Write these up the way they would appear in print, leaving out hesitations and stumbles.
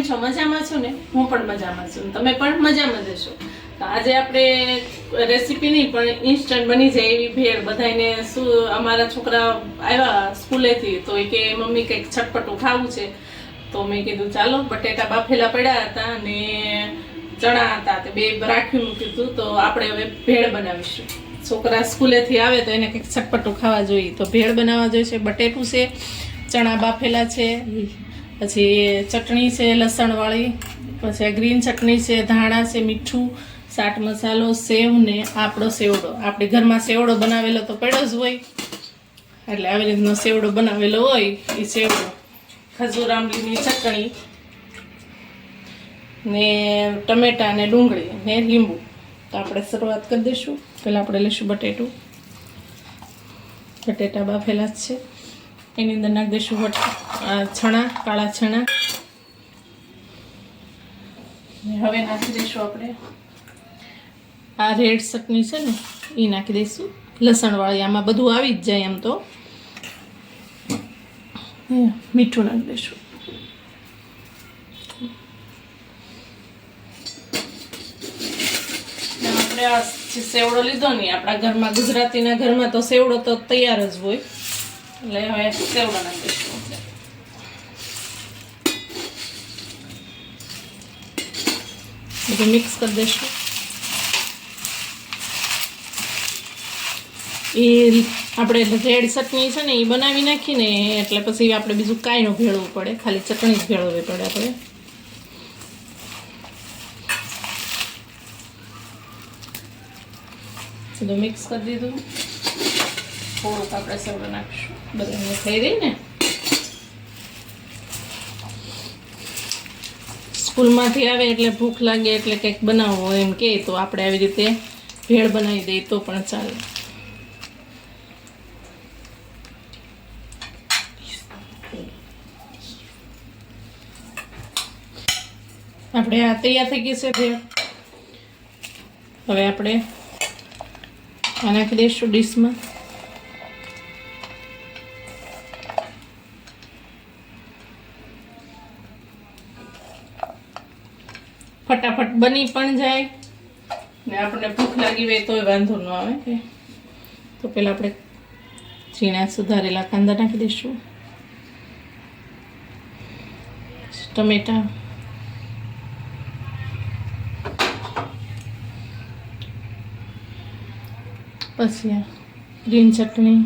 છો? મજામાં છો ને? હું પણ મજામાં છું, તમે પણ મજામાં જ હશો. તો આજે આપણે રેસીપી નહીં પણ ઇન્સ્ટન્ટ બની જાય એવી ભેળ બધાને શું અમારા છોકરા આવ્યા સ્કૂલેથી તો એ કે મમ્મી કંઈક ચટપટું ખાવું છે. તો મેં કીધું ચાલો બટેટા બાફેલા પડ્યા હતા અને ચણા હતા તે બે રાખી મૂક્યું હતું. તો આપણે હવે ભેળ બનાવીશું. છોકરા સ્કૂલેથી આવે તો એને કંઈક ચટપટું ખાવા જોઈએ, તો ભેળ બનાવવા જોઈએ છે. બટેટું છે, ચણા બાફેલા છે, પછી ચટણી છે લસણવાળી, પછી ગ્રીન ચટણી છે, ધાણા છે, મીઠું, ચાટ મસાલો, સેવ ને આપણો સેવડો. આપણે ઘરમાં સેવડો બનાવેલો તો પડ્યો જ હોય, એટલે આવી રીતનો સેવડો બનાવેલો હોય એ સેવડો, ખજૂર આંબલીની ચટણી ને ટમેટા ને ડુંગળી ને લીંબુ. તો આપણે શરૂઆત કરી દઈશું. પહેલાં આપણે લઈશું બટેટું. બટેટા બાફેલા જ છે, એની અંદર નાખી દઈશું છણા, કાળા છણા. હવે નાખી દઈશું આપણે આ રેડ ચટણી છે ને એ નાખી દઈશું, લસણવાળી. આમાં બધું આવી જ જાય એમ તો. મીઠું નાખી દઈશું. આપણે આ સેવડો લીધો ને આપણા ઘરમાં, ગુજરાતીના ઘરમાં તો સેવડો તો તૈયાર જ હોય, એટલે હવે સેવડો નાખી દઈશું. બધું મિક્સ કરી દઈશું. એ આપણે રેડ ચટણી છે ને એ બનાવી નાખીને એટલે પછી આપણે બીજું કાંઈ ન ભેળવું પડે, ખાલી ચટણી જ ભેળવવી પડે આપણે. બધું મિક્સ કરી દીધું. થોડુંક આપણે સેવડો નાખીશું, બધાને થઈ રહી ને. સ્કૂલમાંથી આવે એટલે ભૂખ લાગે એટલે કંઈક બનાવવું એમ કહે તો આપણે આવી રીતે ભેળ બનાવી દઈએ તો પણ ચાલે. આપણે આ તૈયાર થઈ ગઈ છે ભેળ. હવે આપણે આ નાખી દઈશું ડીશમાં. ફટાફટ બની પણ જાય ને આપણને ભૂખ લાગી હોય તોય વાંધો ન આવે. તો પહેલાં આપણે ઝીણા સુધારેલા કાંદા નાખી દઈશું, ટમેટા, પછી ગ્રીન ચટણી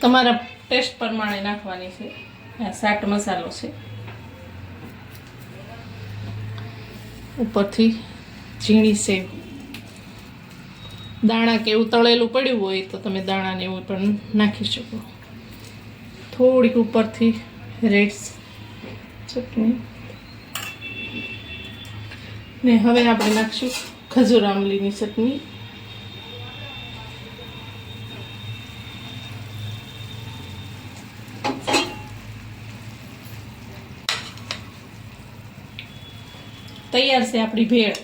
તમારા ટેસ્ટ પ્રમાણે નાખવાની છે. આ ચાટ મસાલો છે, ઉપરથી ઝીણી સેવ, દાણા કે એવું તળેલું પડ્યું હોય તો તમે દાણાને એવું પણ નાખી શકો. થોડીક ઉપરથી રેડ ચટણી ને હવે આપણે નાખીશું ખજૂર આંબલીની ચટણી. તૈયાર છે આપણી ભેળ.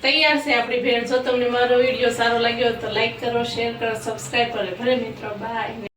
તૈયાર છે આપણી ભેળ. જો તમને મારો વિડીયો સારો લાગ્યો તો લાઈક કરો, શેર કરો, સબસ્ક્રાઈબ કરો. ભલે મિત્રો, બાય.